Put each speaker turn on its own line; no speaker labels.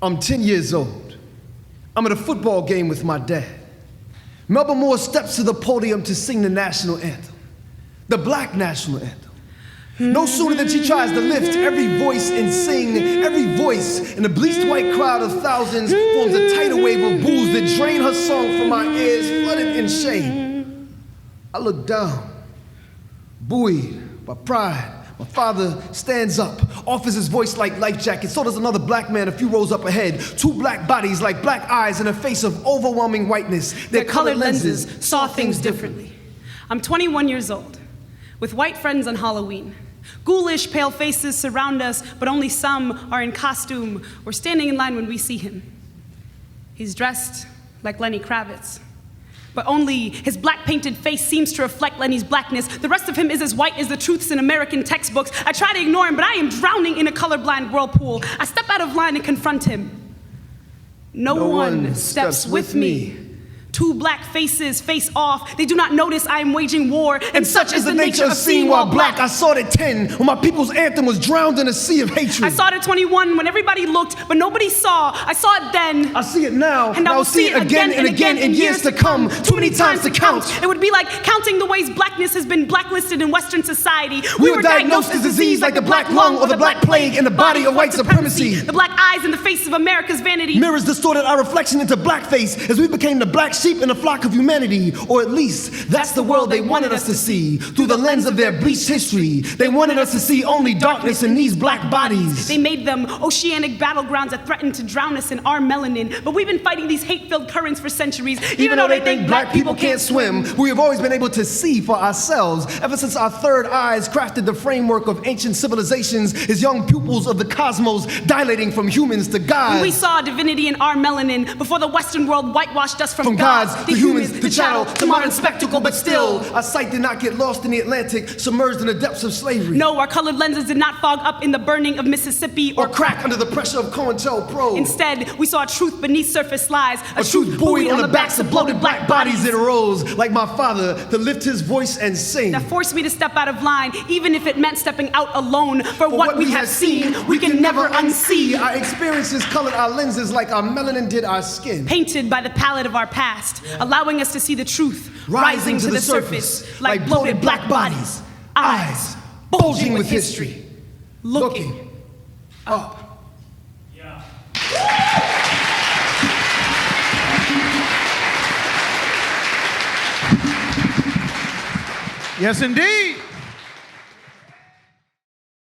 I'm 10 years old. I'm at a football game with my dad. Melba Moore steps to the podium to sing the national anthem, the black national anthem. No sooner than she tries to lift every voice and sing, every voice in the bleached white crowd of thousands forms a tidal wave of boos that drain her song from my ears, flooded in shame. I look down, buoyed by pride. My father stands up, offers his voice like life jacket. So does another black man a few rows up ahead. Two black bodies like black eyes in a face of overwhelming whiteness.
Their colored lenses saw things differently. I'm 21 years old, with white friends on Halloween. Ghoulish, pale faces surround us, but only some are in costume or standing in line when we see him. He's dressed like Lenny Kravitz, but only his black painted face seems to reflect Lenny's blackness. The rest of him is as white as the truths in American textbooks. I try to ignore him, but I am drowning in a colorblind whirlpool. I step out of line and confront him. No one steps with me. Two black faces face off. They do not notice I am waging war, and such is the nature of seeing while black.
I saw it at 10 when my people's anthem was drowned in a sea of hatred.
I saw it at 21 when everybody looked, but nobody saw. I saw it then.
I see it now,
and I will see it again and again in years to come. Too many times to count. It would be like counting the ways blackness has been blacklisted in Western society.
We were diagnosed as disease like the black lung or the black plague in the body of white supremacy.
The black eyes in the face of America's vanity.
Mirrors distorted our reflection into blackface as we became the black sheep in a flock of humanity, or at least that's the world they wanted us to see through the lens of their bleached history. They wanted us to see only darkness in these black bodies.
They made them oceanic battlegrounds that threatened to drown us in our melanin. But we've been fighting these hate-filled currents for centuries. Even though they think black people can't swim,
we have always been able to see for ourselves ever since our third eyes crafted the framework of ancient civilizations as young pupils of the cosmos dilating from humans to gods.
When we saw divinity in our melanin before the Western world whitewashed us from
gods,
the humans,
the chattel, to modern spectacle, but still, our sight did not get lost in the Atlantic, submerged in the depths of slavery.
No, our colored lenses did not fog up in the burning of Mississippi
or crack under the pressure of COINTELPRO.
Instead, we saw a truth beneath surface lies,
a truth buoyed on the backs of bloated black bodies that arose, like my father, to lift his voice and sing.
That forced me to step out of line, even if it meant stepping out alone. For what we have seen, we can never unsee.
Our experiences colored our lenses like our melanin did our skin.
Painted by the palette of our past, allowing us to see the truth rising to the surface like bloated black bodies, eyes bulging with history, looking up.
Yeah. Yes, indeed.